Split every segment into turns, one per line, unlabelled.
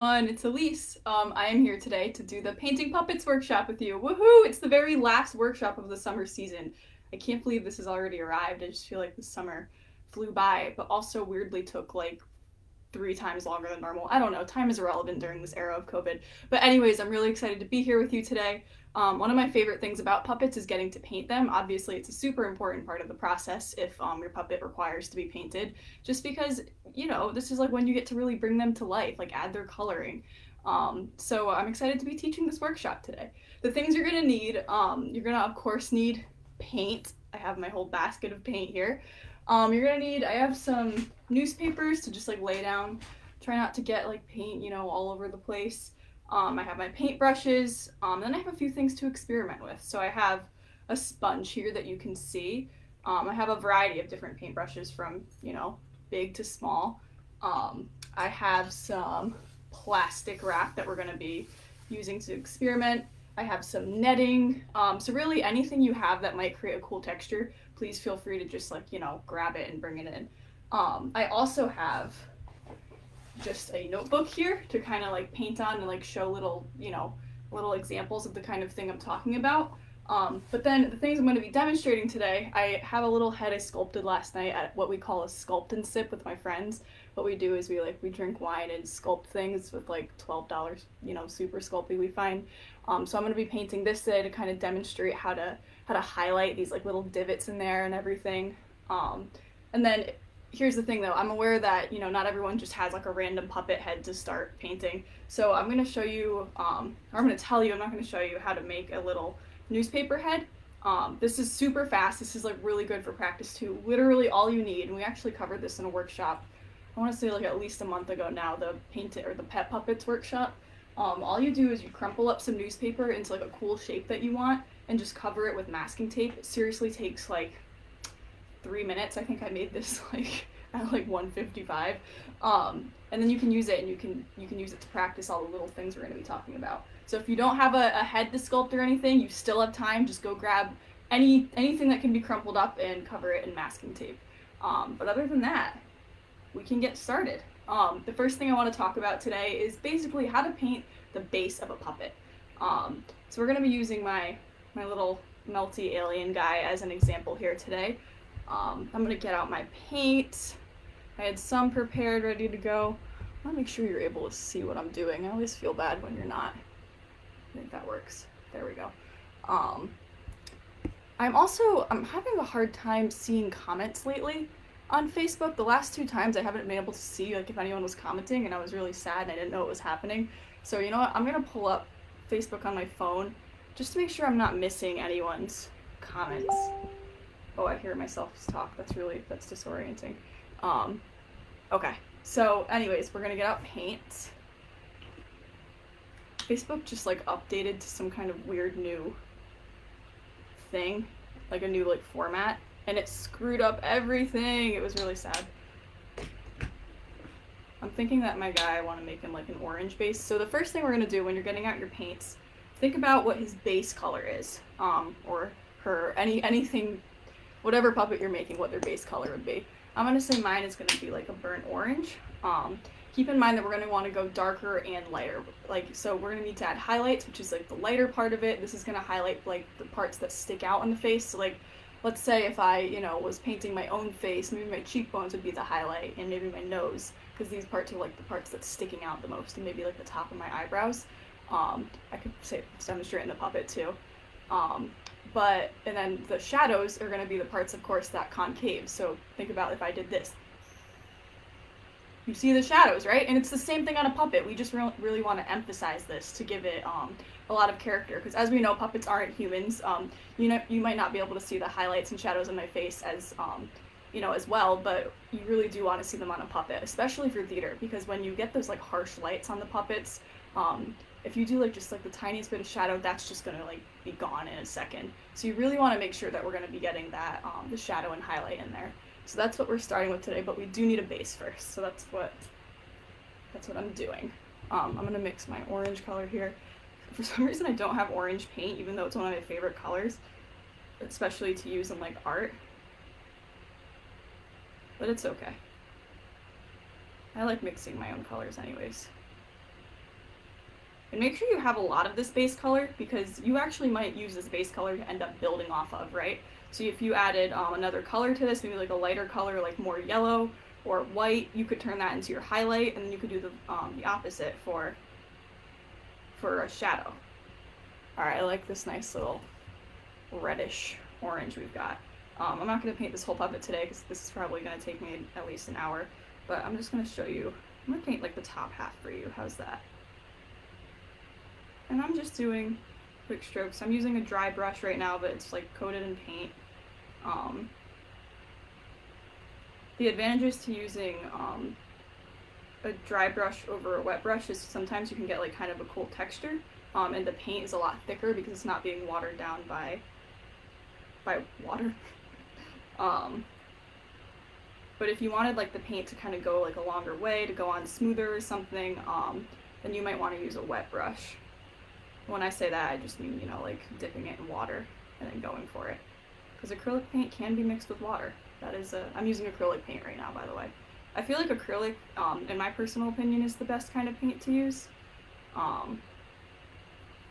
It's Elise. I am here today to do the Painting Puppets workshop with you. Woohoo! It's the very last workshop of the summer season. I can't believe this has already arrived. I just feel like the summer flew by, but also weirdly took like 3 times longer than normal. I don't know. Time is irrelevant during this era of COVID. But anyways, I'm really excited to be here with you today. One of my favorite things about puppets is getting to paint them. Obviously, it's a super important part of the process if your puppet requires to be painted, just because, this is like when you get to really bring them to life, like add their coloring. So I'm excited to be teaching this workshop today. The things you're gonna need, you're gonna of course need paint. I have my whole basket of paint here. You're gonna need, I have some newspapers to just like lay down. Try not to get like paint, all over the place. I have my paint brushes. Then I have a few things to experiment with. So I have a sponge here that you can see. I have a variety of different paint brushes from, big to small. I have some plastic wrap that we're going to be using to experiment. I have some netting. So really anything you have that might create a cool texture, please feel free to just grab it and bring it in. I also have just a notebook here to kind of like paint on and like show little examples of the kind of thing I'm talking about. But then the things I'm going to be demonstrating today, I have a little head I sculpted last night at what we call a sculpt and sip with my friends. What we do is we drink wine and sculpt things with like $12, super sculpty we find. So I'm going to be painting this today to kind of demonstrate how to highlight these like little divots in there and everything. And then here's the thing though, I'm aware that not everyone just has like a random puppet head to start painting. So I'm going to show you, or I'm going to tell you, I'm not going to show you how to make a little newspaper head. This is super fast. This is like really good for practice too. Literally all you need, and we actually covered this in a workshop, I want to say like at least a month ago now, the paint it or the pet puppets workshop. All you do is you crumple up some newspaper into like a cool shape that you want and just cover it with masking tape. It seriously takes like 3 minutes. I think I made this like at like 1:55. And then you can use it, and you can use it to practice all the little things we're going to be talking about. So if you don't have a head to sculpt or anything, you still have time. Just go grab anything that can be crumpled up and cover it in masking tape. But other than that, we can get started. The first thing I want to talk about today is basically how to paint the base of a puppet. So we're going to be using my little melty alien guy as an example here today. I'm going to get out my paint. I had some prepared, ready to go. I want to make sure you're able to see what I'm doing. I always feel bad when you're not. I think that works. There we go. I'm having a hard time seeing comments lately on Facebook. The last 2 times I haven't been able to see like if anyone was commenting, and I was really sad and I didn't know what was happening. So you know what? I'm going to pull up Facebook on my phone just to make sure I'm not missing anyone's comments. Oh, I hear myself talk. That's disorienting. Okay. So anyways, we're gonna get out paint. Facebook just like updated to some kind of weird new thing, like a new like format, and it screwed up everything. It was really sad. I'm thinking that my guy, I want to make him like an orange base. So the first thing we're gonna do when you're getting out your paints, think about what his base color is, or her, anything, whatever puppet you're making, what their base color would be. I'm going to say mine is going to be like a burnt orange. Keep in mind that we're going to want to go darker and lighter. So we're going to need to add highlights, which is like the lighter part of it. This is going to highlight like the parts that stick out on the face. So like, let's say if I, was painting my own face, maybe my cheekbones would be the highlight, and maybe my nose, because these parts are like the parts that's sticking out the most, and maybe like the top of my eyebrows. I could say demonstrate in the puppet too. And then the shadows are going to be the parts, of course, that concave. So think about if I did this. You see the shadows, right? And it's the same thing on a puppet. We just really want to emphasize this to give it a lot of character. Because as we know, puppets aren't humans. You might not be able to see the highlights and shadows on my face as well, but you really do want to see them on a puppet, especially for theater. Because when you get those like harsh lights on the puppets, if you do like just like the tiniest bit of shadow, that's just gonna like be gone in a second. So you really want to make sure that we're going to be getting that the shadow and highlight in there. So that's what we're starting with today, but we do need a base first. So that's what I'm doing. I'm going to mix my orange color here. For some reason I don't have orange paint, even though it's one of my favorite colors, especially to use in like art. But it's okay. I like mixing my own colors anyways. And make sure you have a lot of this base color, because you actually might use this base color to end up building off of, right? So if you added another color to this, maybe like a lighter color, like more yellow or white, you could turn that into your highlight, and then you could do the opposite for a shadow. All right, I like this nice little reddish orange we've got. I'm not going to paint this whole puppet today because this is probably going to take me at least an hour, but I'm just going to show you. I'm going to paint like the top half for you. How's that? And I'm just doing quick strokes. I'm using a dry brush right now, but it's like coated in paint. The advantages to using a dry brush over a wet brush is sometimes you can get like kind of a cool texture, and the paint is a lot thicker because it's not being watered down by water. But if you wanted like the paint to kind of go like a longer way, to go on smoother or something, then you might want to use a wet brush. When I say that, I just mean, you know, like dipping it in water and then going for it. Because acrylic paint can be mixed with water. That is I'm using acrylic paint right now, by the way. I feel like acrylic, in my personal opinion, is the best kind of paint to use. I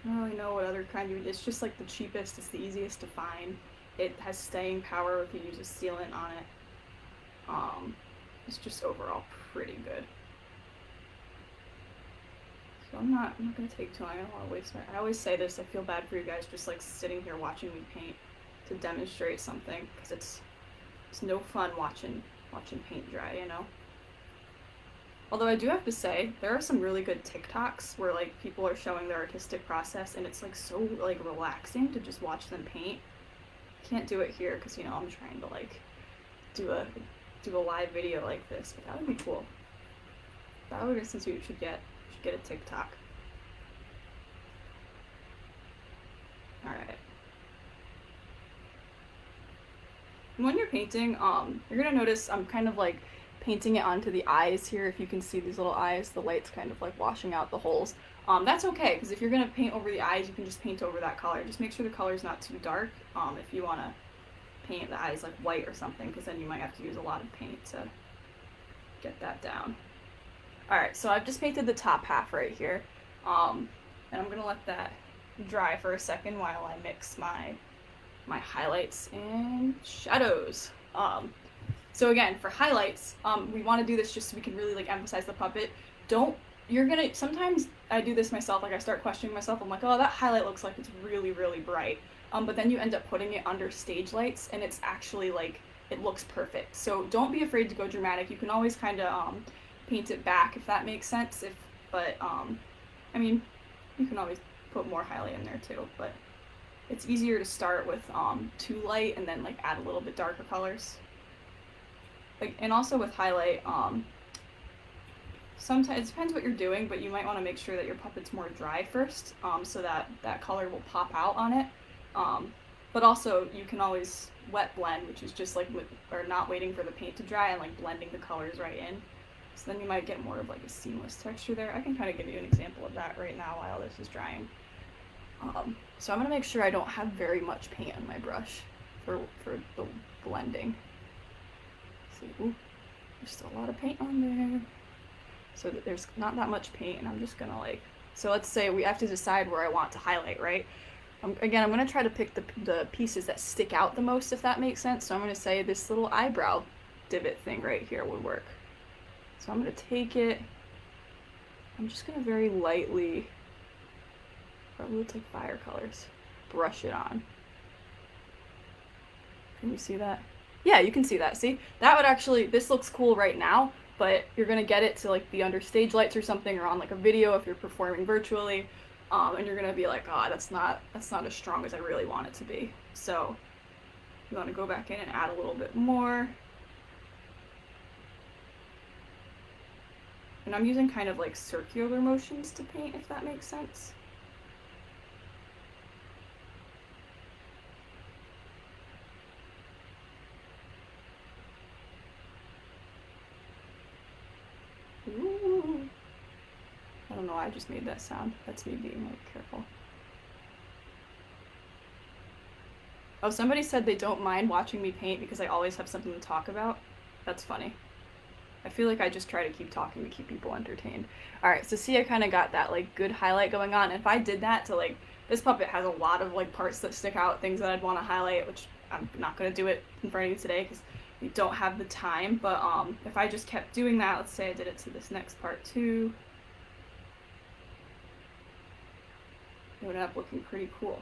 don't really know what other kind you would. It's just like the cheapest, it's the easiest to find. It has staying power if you use a sealant on it. It's just overall pretty good. So I'm not gonna take too long. I don't want to waste my. I always say this. I feel bad for you guys just like sitting here watching me paint to demonstrate something, because it's no fun watching paint dry, you know. Although I do have to say, there are some really good TikToks where like people are showing their artistic process, and it's like so like relaxing to just watch them paint. Can't do it here because, you know, I'm trying to like do a live video like this, but that would be cool. That would be, since you should get a TikTok. All right. When you're painting, you're gonna notice I'm kind of like painting it onto the eyes here. If you can see these little eyes, the light's kind of like washing out the holes. That's okay, because if you're gonna paint over the eyes, you can just paint over that color. Just make sure the color's not too dark. If you wanna paint the eyes like white or something, because then you might have to use a lot of paint to get that down. All right, so I've just painted the top half right here, and I'm gonna let that dry for a second while I mix my highlights and shadows. So again, for highlights, we want to do this just so we can really like emphasize the puppet. Sometimes I do this myself, like I start questioning myself. I'm like, oh, that highlight looks like it's really, really bright. But then you end up putting it under stage lights, and it's actually like, it looks perfect. So don't be afraid to go dramatic. You can always kind of paint it back, if that makes sense. I mean, you can always put more highlight in there too, but it's easier to start with too light and then like add a little bit darker colors. And also with highlight, sometimes it depends what you're doing, but you might want to make sure that your puppet's more dry first, so that color will pop out on it. But also you can always wet blend, which is just like or not waiting for the paint to dry and like blending the colors right in. So then you might get more of like a seamless texture there. I can kind of give you an example of that right now while this is drying. So I'm gonna make sure I don't have very much paint on my brush for the blending. See, ooh, there's still a lot of paint on there. So that there's not that much paint, and I'm just gonna like, so let's say we have to decide where I want to highlight, right? Again, I'm gonna try to pick the pieces that stick out the most, if that makes sense. So I'm gonna say this little eyebrow divot thing right here would work. So I'm gonna take it, I'm just gonna very lightly, probably take fire colors, brush it on. Can you see that? Yeah, you can see that. See, that would actually, this looks cool right now, but you're gonna get it to like be under stage lights or something, or on like a video if you're performing virtually, and you're gonna be like, oh, that's not as strong as I really want it to be. So you want to go back in and add a little bit more. And I'm using kind of like circular motions to paint, if that makes sense. Ooh. I don't know why I just made that sound. That's me being like careful. Oh, somebody said they don't mind watching me paint because I always have something to talk about. That's funny. I feel like I just try to keep talking to keep people entertained. Alright, so see, I kind of got that, like, good highlight going on. If I did that to, like, this puppet has a lot of, like, parts that stick out, things that I'd want to highlight, which I'm not going to do it in front of you today because we don't have the time, but if I just kept doing that, let's say I did it to this next part too, it would end up looking pretty cool.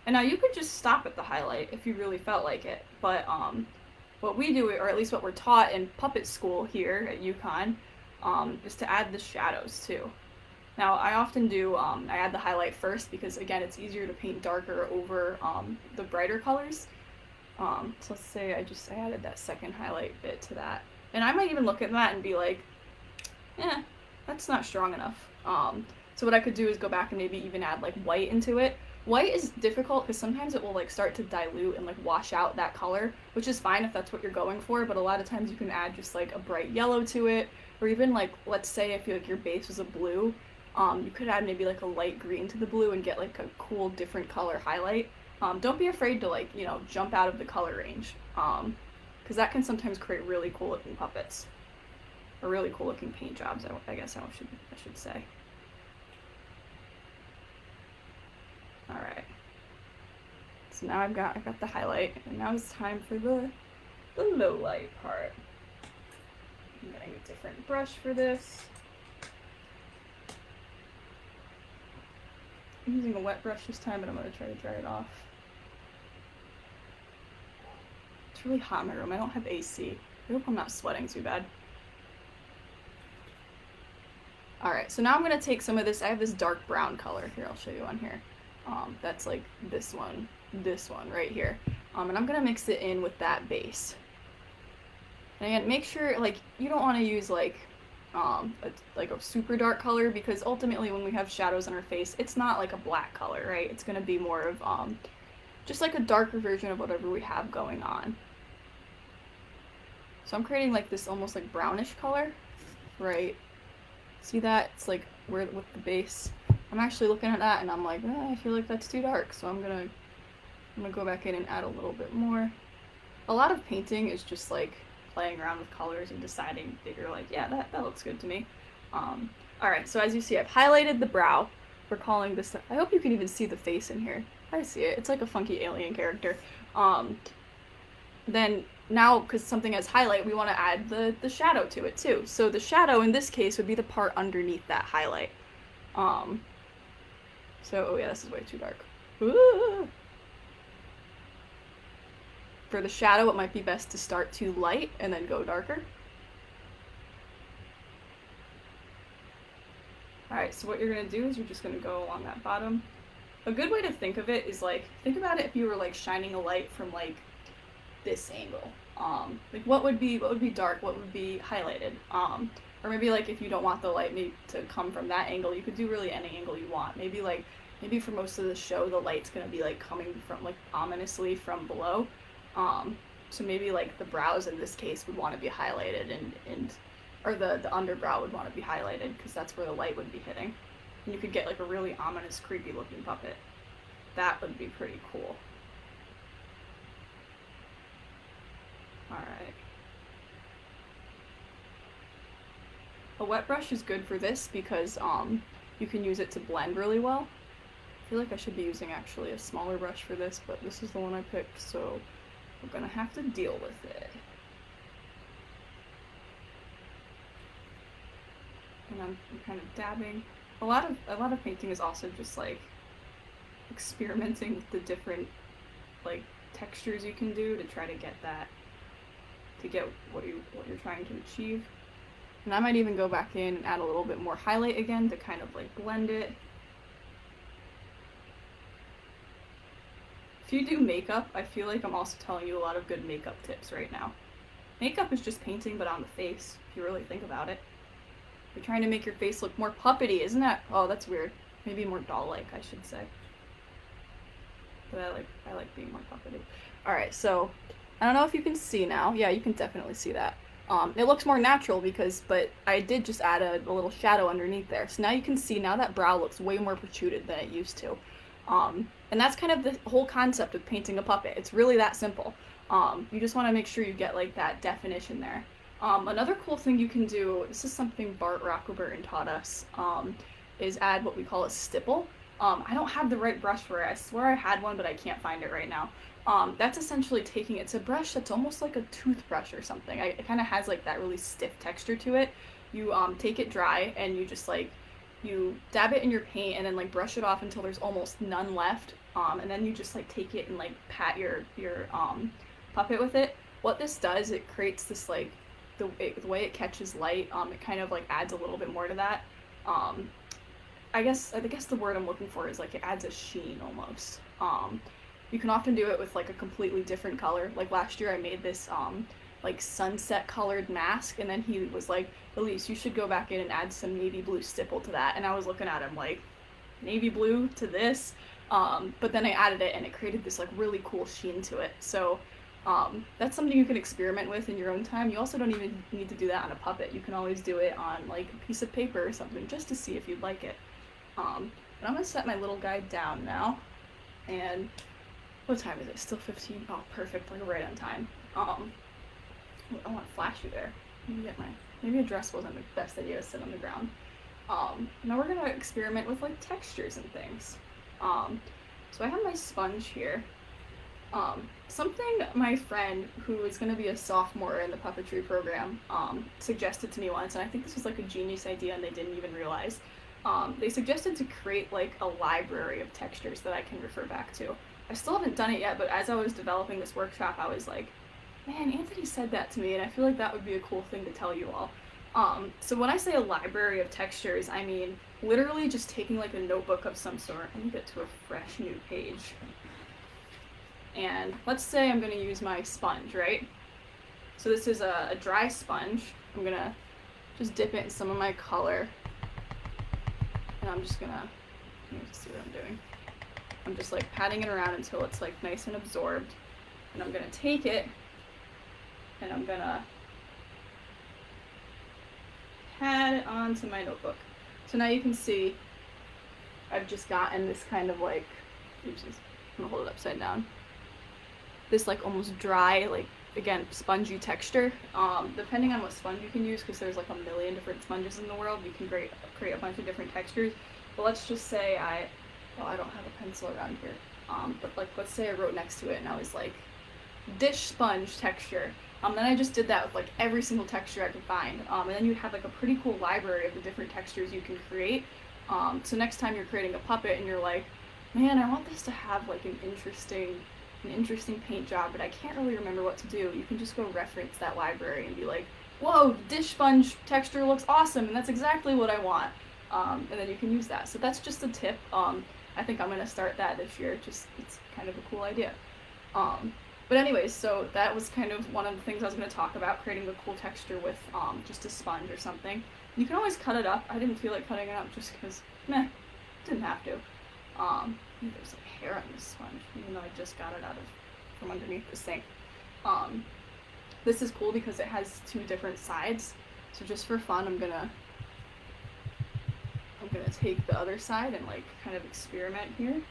And now you could just stop at the highlight if you really felt like it, but what we do, or at least what we're taught in puppet school here at UConn, is to add the shadows too. Now I often do, I add the highlight first because again it's easier to paint darker over the brighter colors. So let's say I added that second highlight bit to that. And I might even look at that and be like, that's not strong enough. So what I could do is go back and maybe even add like white into it. White is difficult because sometimes it will like start to dilute and like wash out that color, which is fine if that's what you're going for, but a lot of times you can add just like a bright yellow to it, or even like, let's say if like your base was a blue, you could add maybe like a light green to the blue and get like a cool different color highlight. Don't be afraid to like, jump out of the color range, because that can sometimes create really cool looking puppets, or really cool looking paint jobs, I guess I should say. Alright, so now I've got the highlight, and now it's time for the low light part. I'm getting a different brush for this. I'm using a wet brush this time, but I'm going to try to dry it off. It's really hot in my room. I don't have AC. I hope I'm not sweating too bad. Alright, so now I'm going to take some of this. I have this dark brown color. Here, I'll show you on here. That's like this one right here. And I'm going to mix it in with that base. And again, make sure, like, you don't want to use like a super dark color, because ultimately when we have shadows on our face, it's not like a black color, right? It's going to be more of just like a darker version of whatever we have going on. So I'm creating like this almost like brownish color, right? See that? It's like with the base. I'm actually looking at that and I'm like, I feel like that's too dark, so I'm gonna go back in and add a little bit more. A lot of painting is just like playing around with colors and deciding that you're like, yeah, that looks good to me. Alright, so as you see, I've highlighted the brow. We're calling this, I hope you can even see the face in here. I see it. It's like a funky alien character. Then now, because something has highlight, we want to add the shadow to it too. So the shadow in this case would be the part underneath that highlight. So, oh yeah, this is way too dark. Ooh. For the shadow, it might be best to start too light and then go darker. Alright, so what you're going to do is you're just going to go along that bottom. A good way to think of it is like, think about it if you were like shining a light from like this angle. Like what would be dark, what would be highlighted. Or maybe like if you don't want the light to come from that angle, you could do really any angle you want. Maybe for most of the show, the light's going to be like coming from like ominously from below. So maybe like the brows in this case would want to be highlighted or the underbrow would want to be highlighted because that's where the light would be hitting. And you could get like a really ominous, creepy looking puppet. That would be pretty cool. Alright. A wet brush is good for this because you can use it to blend really well. I feel like I should be using actually a smaller brush for this, but this is the one I picked, so we're gonna have to deal with it. And I'm kind of dabbing. A lot of painting is also just like experimenting with the different like textures you can do to try to get what you're trying to achieve. And I might even go back in and add a little bit more highlight again to kind of like blend it. If you do makeup, I feel like I'm also telling you a lot of good makeup tips right now. Makeup is just painting but on the face, if you really think about it. You're trying to make your face look more puppety, isn't that? Oh, that's weird. Maybe more doll-like, I should say. But I like being more puppety. Alright, so I don't know if you can see now. Yeah, you can definitely see that. It looks more natural but I did just add a little shadow underneath there. So now you can see, now that brow looks way more protruded than it used to. And that's kind of the whole concept of painting a puppet. It's really that simple. You just want to make sure you get like that definition there. Another cool thing you can do, this is something Bart Rockelburn taught us, is add what we call a stipple. I don't have the right brush for it. I swear I had one, but I can't find it right now. That's essentially taking, it's a brush that's almost like a toothbrush or something. It kind of has like that really stiff texture to it. You take it dry and you just like, you dab it in your paint and then like brush it off until there's almost none left. And then you just like take it and like pat your puppet with it. What this does, it creates this like, the way it catches light, it kind of like adds a little bit more to that. I guess the word I'm looking for is like it adds a sheen almost. You can often do it with like a completely different color. Like last year I made this like sunset colored mask, and then he was like, Elise, you should go back in and add some navy blue stipple to that. And I was looking at him like, navy blue to this? But then I added it and it created this like really cool sheen to it. So that's something you can experiment with in your own time. You also don't even need to do that on a puppet. You can always do it on like a piece of paper or something just to see if you'd like it. And I'm gonna set my little guy down now. And what time is it? Still 15? Oh, perfect, like right on time. I want to flash you there. Maybe a dress wasn't the best idea to sit on the ground. Now we're gonna experiment with like textures and things. So I have my sponge here. Something my friend, who is going to be a sophomore in the puppetry program, suggested to me once, and I think this was like a genius idea and they didn't even realize. They suggested to create like a library of textures that I can refer back to. I still haven't done it yet, but as I was developing this workshop, I was like, man, Anthony said that to me, and I feel like that would be a cool thing to tell you all. So when I say a library of textures, I mean literally just taking like a notebook of some sort. Let me get to a fresh new page. And let's say I'm going to use my sponge, right? So this is a dry sponge. I'm going to just dip it in some of my color. And I'm just going to, let me see what I'm doing. I'm just like patting it around until it's like nice and absorbed. And I'm going to take it and I'm going to pat it onto my notebook. So now you can see I've just gotten this kind of like, oopsies, I'm going to hold it upside down. This like almost dry, like again, spongy texture. Depending on what sponge you can use, because there's like a million different sponges in the world, you can create a bunch of different textures. But let's just say I don't have a pencil around here. But like let's say I wrote next to it and I was like, dish sponge texture. Then I just did that with like every single texture I could find. And then you'd have like a pretty cool library of the different textures you can create. So next time you're creating a puppet and you're like, man, I want this to have like an interesting paint job, but I can't really remember what to do. You can just go reference that library and be like, whoa, dish sponge texture looks awesome, and that's exactly what I want. And then you can use that. So that's just a tip. I think I'm going to start that this year. It's kind of a cool idea. But anyways, so that was kind of one of the things I was going to talk about, creating a cool texture with just a sponge or something. You can always cut it up. I didn't feel like cutting it up just because, didn't have to. There's like hair on this sponge, even though I just got it from underneath the sink. This is cool because it has two different sides. So just for fun, I'm gonna take the other side and like kind of experiment here.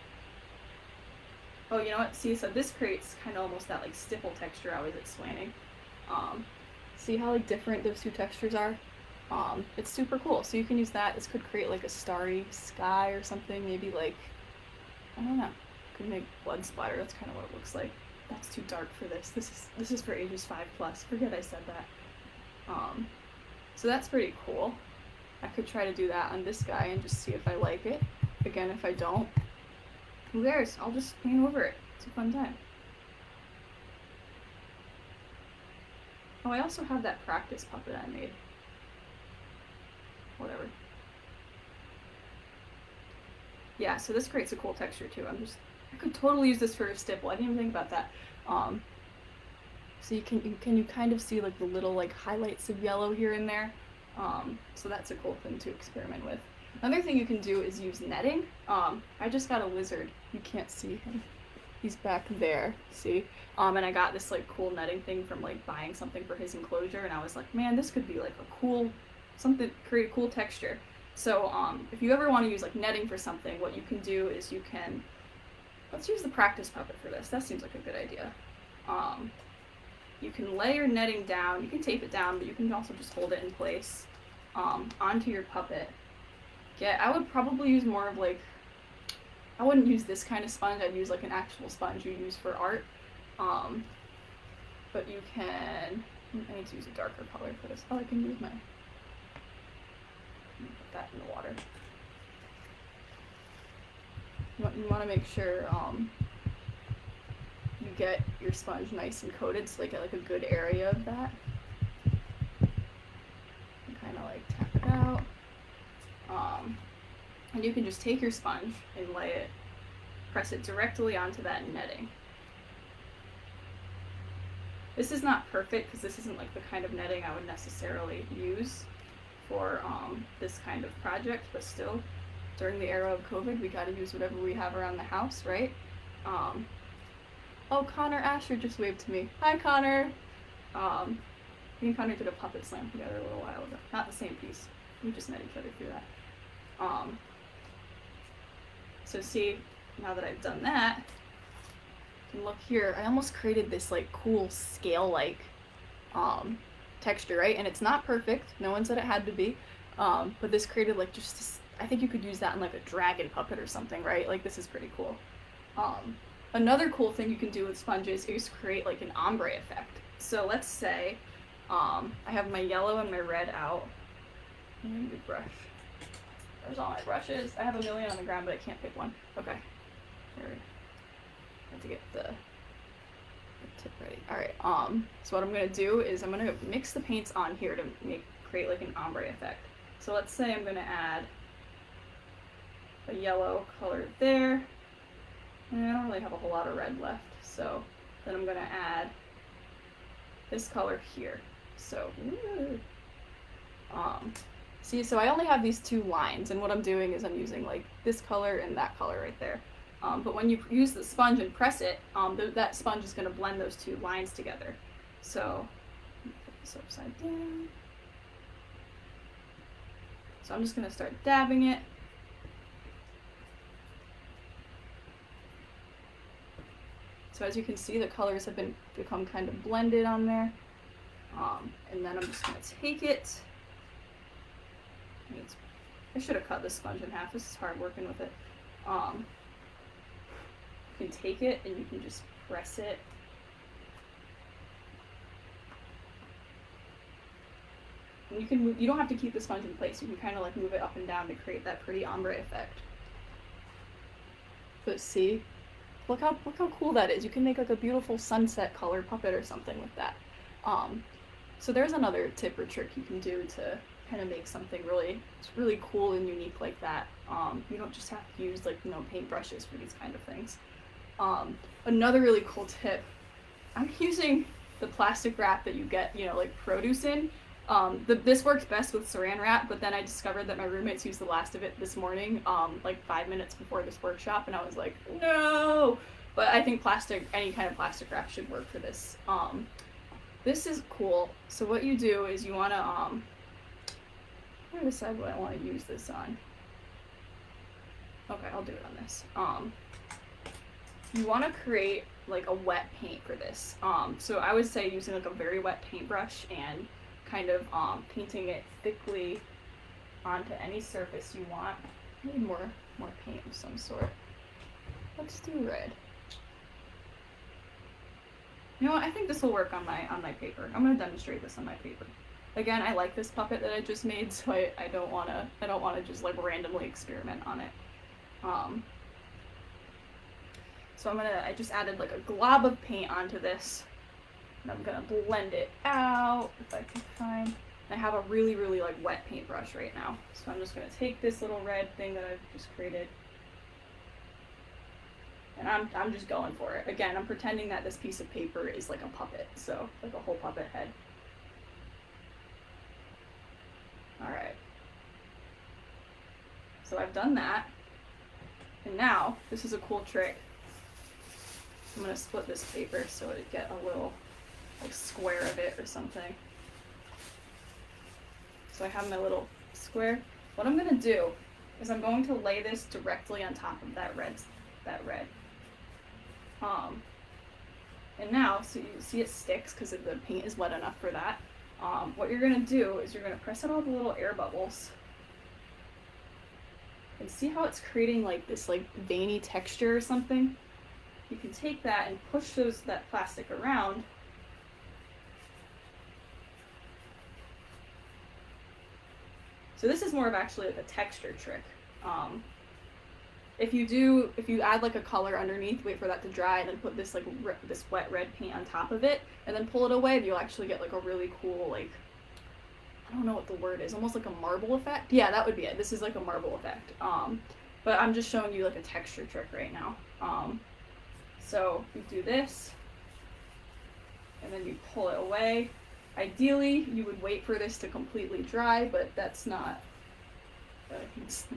Oh, you know what? See, so this creates kind of almost that like stipple texture I was explaining. See how like different those two textures are? It's super cool. So you can use that. This could create like a starry sky or something. Maybe like, I don't know. Could make blood splatter. That's kind of what it looks like. That's too dark for this. This is for ages 5+. Forget I said that. So that's pretty cool. I could try to do that on this guy and just see if I like it. Again, if I don't, who cares? I'll just paint over it. It's a fun time. Oh, I also have that practice puppet I made. Whatever. Yeah, so this creates a cool texture too. I could totally use this for a stipple. I didn't even think about that. So you kind of see like the little like highlights of yellow here and there. So that's a cool thing to experiment with. Another thing you can do is use netting. I just got a lizard. You can't see him. He's back there, see? And I got this like cool netting thing from like buying something for his enclosure, and I was like, man, this could be like a cool, create a cool texture. So if you ever want to use like netting for something, what you can do is let's use the practice puppet for this. That seems like a good idea. you can lay your netting down. You can tape it down, but you can also just hold it in place onto your puppet. I would probably use more of like, I wouldn't use this kind of sponge. I'd use like an actual sponge you use for art. But you can, I need to use a darker color for this. Oh, I can use my, put that in the water. You want to make sure you get your sponge nice and coated, so get like a good area of that. Kind of like tap it out. And you can just take your sponge and press it directly onto that netting. This is not perfect because this isn't like the kind of netting I would necessarily use for this kind of project, but still, during the era of COVID, we gotta use whatever we have around the house, right? Oh, Connor Asher just waved to me. Hi, Connor. Me and Connor did a puppet slam together a little while ago. Not the same piece. We just met each other through that. So see, now that I've done that, you can look here. I almost created this like cool scale-like texture, right? And it's not perfect. No one said it had to be. But this created like just this, I think you could use that in like a dragon puppet or something, right? Like this is pretty cool. Another cool thing you can do with sponges is create like an ombre effect. So let's say I have my yellow and my red out. And a brush. There's all my brushes. I have a million on the ground, but I can't pick one. Okay. Here. I have to get the tip ready. Alright, so what I'm gonna do is I'm gonna mix the paints on here to create like an ombre effect. So let's say I'm gonna add a yellow color there. And I don't really have a whole lot of red left, so then I'm gonna add this color here. So, see, so I only have these two lines, and what I'm doing is I'm using like this color and that color right there. But when you use the sponge and press it, that sponge is gonna blend those two lines together. So, put this upside down. So I'm just gonna start dabbing it. So as you can see, the colors have become kind of blended on there. And then I'm just gonna take it. I should have cut this sponge in half. This is hard working with it. You can take it and you can just press it. And you can move, you don't have to keep the sponge in place. You can kind of like move it up and down to create that pretty ombre effect. But see, look how cool that is. You can make like a beautiful sunset color puppet or something with that. So there's another tip or trick you can do to kind of make something really cool and unique like that. You don't just have to use like, you know, paint brushes for these kind of things. Another really cool tip, I'm using the plastic wrap that you get, you know, like produce in. This works best with saran wrap, but then I discovered that my roommates used the last of it this morning, like 5 minutes before this workshop, and I was like, no! But I think any kind of plastic wrap should work for this. This is cool. So what you do is you want to, I'm going to decide what I want to use this on. Okay, I'll do it on this. You want to create like a wet paint for this. So I would say using like a very wet paintbrush and kind of painting it thickly onto any surface you want. I need more paint of some sort. Let's do red. You know what? I think this will work on my paper. I'm gonna demonstrate this on my paper. Again, I like this puppet that I just made, so I don't wanna just like randomly experiment on it. So I just added like a glob of paint onto this. And I'm gonna blend it out if I can find. I have a really like wet paintbrush right now. So I'm just gonna take this little red thing that I've just created. And I'm just going for it. Again, I'm pretending that this piece of paper is like a puppet, so like a whole puppet head. Alright. So I've done that. And now, this is a cool trick. I'm gonna split this paper so it get a little like square of it or something. So I have my little square. What I'm gonna do is I'm going to lay this directly on top of that red. And now, so you see it sticks because the paint is wet enough for that. What you're gonna do is you're gonna press out all the little air bubbles. And see how it's creating like this like veiny texture or something? You can take that and push that plastic around. So this is more of actually like a texture trick. If you add like a color underneath, wait for that to dry, and then put this like this wet red paint on top of it, and then pull it away, you'll actually get like a really cool, like, I don't know what the word is, almost like a marble effect. Yeah, that would be it. This is like a marble effect. But I'm just showing you like a texture trick right now. So you do this, and then you pull it away. Ideally, you would wait for this to completely dry, but that's not,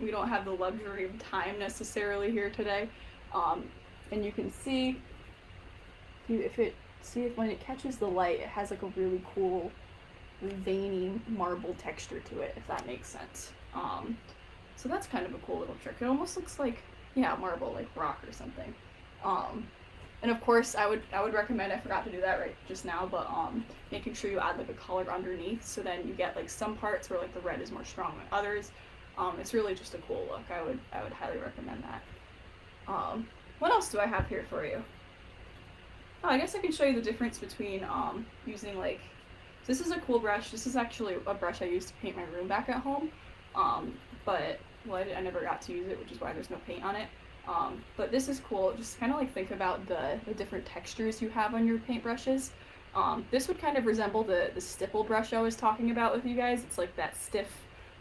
we don't have the luxury of time necessarily here today. And you can see, if when it catches the light, it has like a really cool veiny marble texture to it, if that makes sense. So that's kind of a cool little trick. It almost looks like, yeah, marble, like rock or something. And of course, I would recommend, I forgot to do that right just now, but making sure you add like a color underneath, so then you get like some parts where like the red is more strong than others. It's really just a cool look. I would highly recommend that. What else do I have here for you? Oh, I guess I can show you the difference between using like, so this is a cool brush. This is actually a brush I used to paint my room back at home, but well, I never got to use it, which is why there's no paint on it. But this is cool. Just kind of like think about the different textures you have on your paintbrushes. This would kind of resemble the stipple brush I was talking about with you guys. It's like that stiff,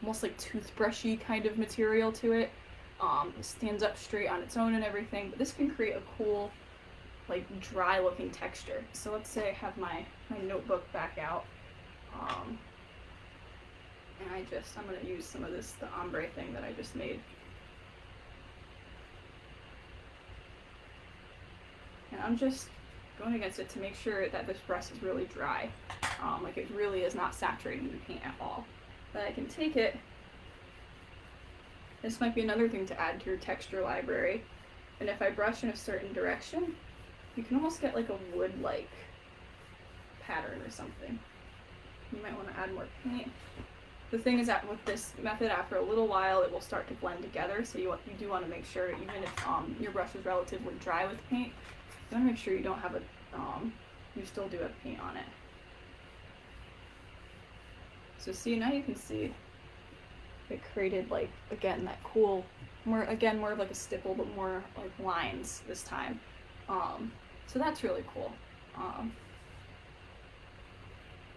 almost like toothbrushy kind of material to it. It stands up straight on its own and everything, but this can create a cool, like dry looking texture. So let's say I have my notebook back out. And I'm going to use some of the ombre thing that I just made. And I'm just going against it to make sure that this brush is really dry. Like it really is not saturating the paint at all. Then I can take it. This might be another thing to add to your texture library. And if I brush in a certain direction, you can almost get like a wood-like pattern or something. You might want to add more paint. The thing is that with this method, after a little while, it will start to blend together. So you do want to make sure, even if your brush is relatively dry with paint, you want to make sure you don't have you still do have paint on it. So see, now you can see it created like, again, that cool, more of like a stipple, but more like lines this time. So that's really cool.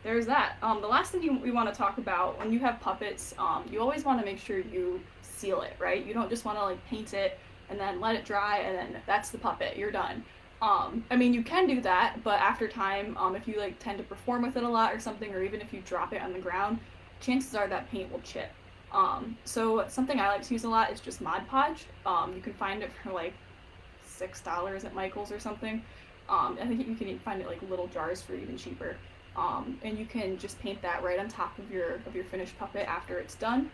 There's that. The last thing we want to talk about, when you have puppets, you always want to make sure you seal it, right? You don't just want to like paint it and then let it dry and then that's the puppet, you're done. I mean, you can do that, but after time, if you like tend to perform with it a lot or something, or even if you drop it on the ground, chances are that paint will chip. So something I like to use a lot is just Mod Podge. You can find it for like $6 at Michael's or something. I think you can find it like little jars for even cheaper. And you can just paint that right on top of your finished puppet after it's done.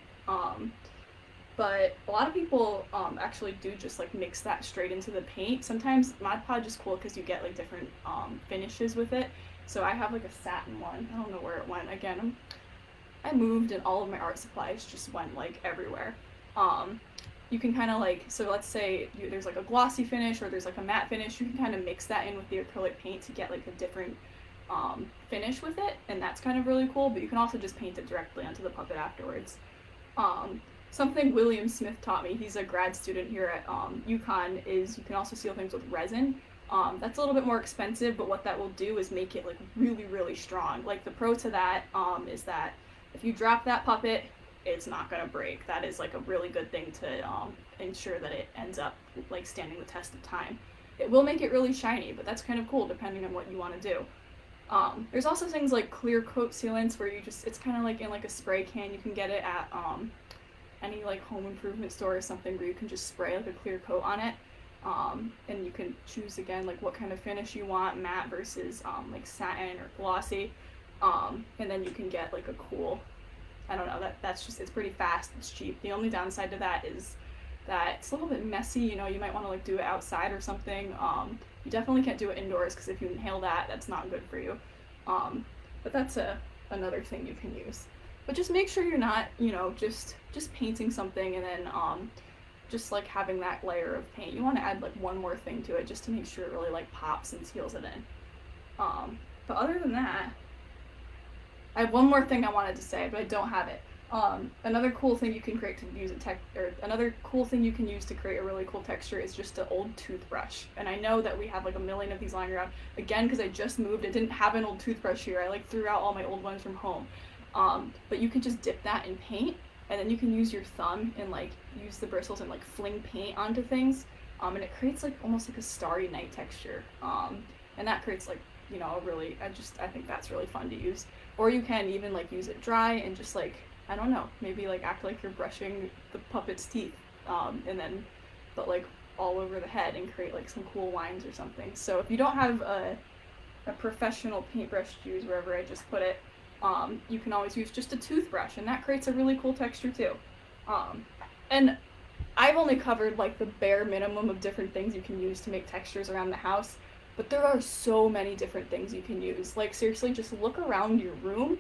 But a lot of people actually do just like mix that straight into the paint. Sometimes Mod Podge is cool because you get like different finishes with it. So I have like a satin one. I don't know where it went. Again, I moved and all of my art supplies just went like everywhere. You can kind of like, so let's say there's like a glossy finish or there's like a matte finish. You can kind of mix that in with the acrylic paint to get like a different finish with it, and that's kind of really cool. But you can also just paint it directly onto the puppet afterwards. Something William Smith taught me, he's a grad student here at UConn, is you can also seal things with resin. That's a little bit more expensive, but what that will do is make it like really, really strong. Like the pro to that is that if you drop that puppet, it's not gonna break. That is like a really good thing to ensure that it ends up like standing the test of time. It will make it really shiny, but that's kind of cool depending on what you want to do. There's also things like clear coat sealants where it's kind of like in like a spray can. You can get it at any like home improvement store or something where you can just spray like a clear coat on it. And you can choose again like what kind of finish you want, matte versus like satin or glossy. And then you can get like a cool, I don't know, that's just, it's pretty fast, it's cheap. The only downside to that is that it's a little bit messy, you know, you might want to like do it outside or something. You definitely can't do it indoors because if you inhale that, that's not good for you. But that's another thing you can use. But just make sure you're not, you know, just painting something and then just like having that layer of paint. You want to add like one more thing to it just to make sure it really like pops and seals it in. But other than that, I have one more thing I wanted to say, but I don't have it. Another cool thing you can create to use another cool thing you can use to create a really cool texture is just an old toothbrush. And I know that we have like a million of these lying around. Again, because I just moved, I didn't have an old toothbrush here. I like threw out all my old ones from home. But you can just dip that in paint, and then you can use your thumb and like use the bristles and like fling paint onto things. And it creates like almost like a starry night texture. And that creates like, you know, I think that's really fun to use. Or you can even like use it dry and just like, I don't know, maybe like act like you're brushing the puppet's teeth, but like all over the head and create like some cool lines or something. So if you don't have a professional paintbrush to use wherever I just put it, you can always use just a toothbrush, and that creates a really cool texture too. And I've only covered like the bare minimum of different things you can use to make textures around the house, but there are so many different things you can use. Like seriously, just look around your room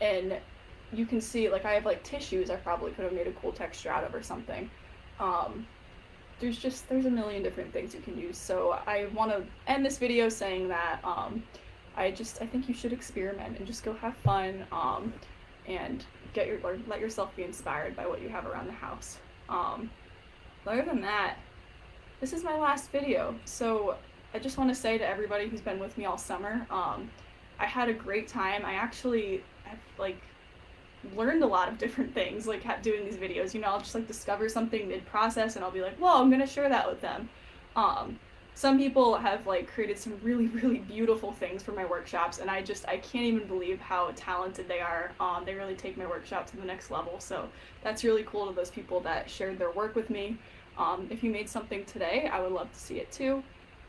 and you can see, like I have like tissues I probably could have made a cool texture out of or something. There's a million different things you can use. So I want to end this video saying that I think you should experiment and just go have fun and let yourself be inspired by what you have around the house. Other than that, this is my last video. So I just want to say to everybody who's been with me all summer, I had a great time. I've like learned a lot of different things like doing these videos. You know, I'll just like discover something mid-process and I'll be like, well, I'm gonna share that with them. Some people have like created some really, really beautiful things for my workshops, and I can't even believe how talented they are. They really take my workshop to the next level, so that's really cool to those people that shared their work with me. If you made something today, I would love to see it too.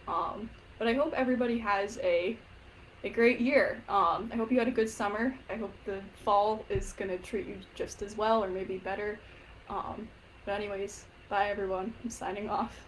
But I hope everybody has a great year. I hope you had a good summer. I hope the fall is gonna treat you just as well or maybe better. But anyways, bye everyone. I'm signing off.